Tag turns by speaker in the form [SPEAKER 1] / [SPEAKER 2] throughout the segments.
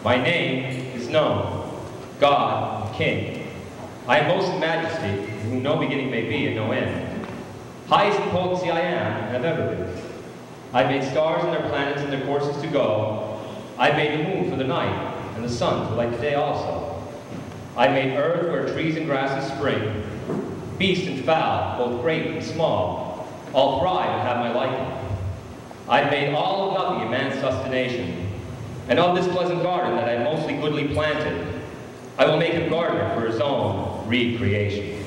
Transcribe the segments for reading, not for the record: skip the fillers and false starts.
[SPEAKER 1] My name is known, God, King. I am most in majesty, whom no beginning may be and no end. Highest in potency I am, and have ever been. I made stars and their planets and their courses to go. I made the moon for the night, and the sun to light the day also. I made earth where trees and grasses spring. Beast and fowl, both great and small, all thrive and have my liking. I made all of nothing a man's sustentation. And of this pleasant garden that I mostly goodly planted, I will make a gardener for his own recreation.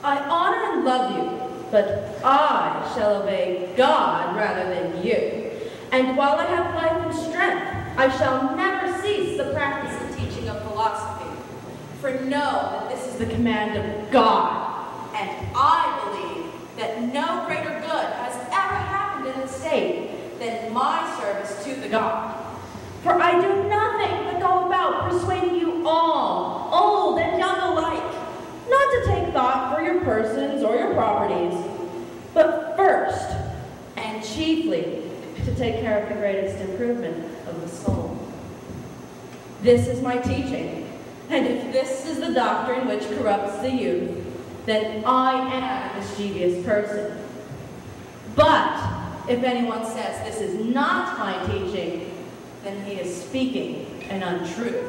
[SPEAKER 2] I honor and love you, but I shall obey God rather than you. And while I have life and strength, I shall never cease the practice and teaching of philosophy. For know that this is the command of God, and I believe that no greater good has ever happened in the state than my service to the God. For I do nothing but go about persuading you all, old and young alike, not to take thought for your persons or your properties, but first and chiefly to take care of the greatest improvement of the soul. This is my teaching, and if this is the doctrine which corrupts the youth, then I am a mischievous person. But if anyone says this is not my teaching, then he is speaking an untruth.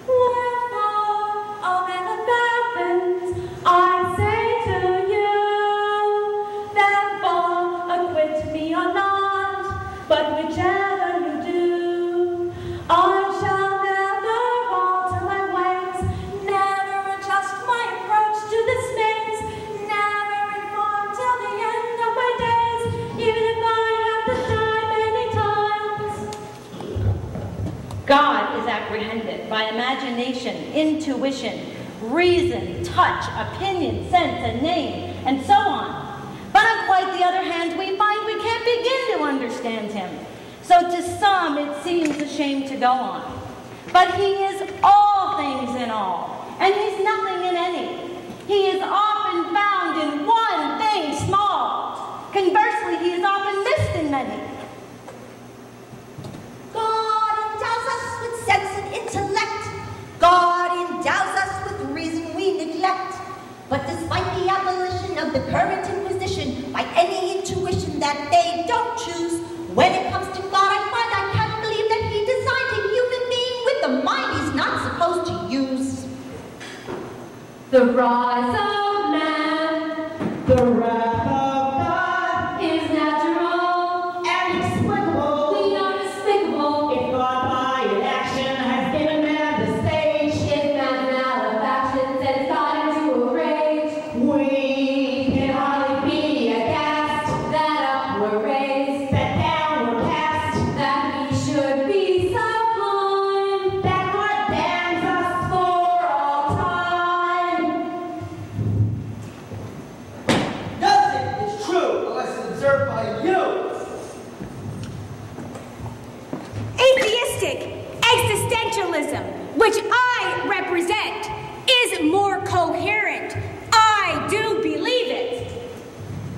[SPEAKER 2] Wherefore, O men of Athens, I say to you, therefore acquit me or not, but whichever you do, I shall never alter my ways, never adjust my approach to this maze, never reform till the end of my days, even if I have to die many times.
[SPEAKER 3] God is apprehended by imagination, intuition, reason, touch, opinion, sense, and name, and so on. But on quite the other hand, we find we can't begin to understand him. So to some it seems a shame to go on. But he is all things in all, and he's nothing in any. He is often found in one thing small. Conversely, he is often missed in many.
[SPEAKER 4] God endows us with sense and intellect. God endows us with reason we neglect. But despite the abolition of the current inquisition by any intuition that they don't choose, when it comes to God, I find I can't believe that he designed a human being with the mind he's not supposed to use.
[SPEAKER 2] The rise of man, the wrath of God is natural and explicable. We are despicable. If God by inaction has given man the stage, if man's malefaction sends God into a rage, we can hardly be aghast that up we're raised, that down we're cast, that we should be sublime, that God damns us for all time.
[SPEAKER 5] Nothing is true unless observed by you.
[SPEAKER 6] Atheistic existentialism, which I represent, is more coherent. I do believe it.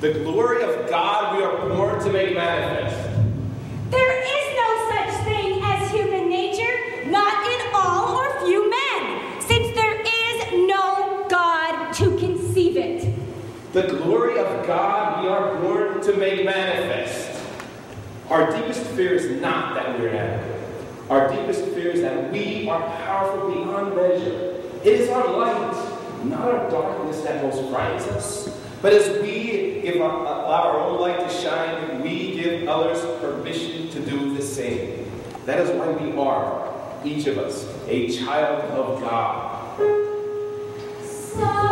[SPEAKER 7] The glory of God we are born to make manifest.
[SPEAKER 6] There is no such thing as human nature, not in all or few men, since there is no God to conceive it.
[SPEAKER 7] The glory of God we are born to make manifest. Our deepest fear is not that we are inadequate. Our deepest fear is that we are powerful beyond measure. It is our light, not our darkness, that most frightens us. But as we allow our own light to shine, we give others permission to do the same. That is why we are, each of us, a child of God.
[SPEAKER 2] So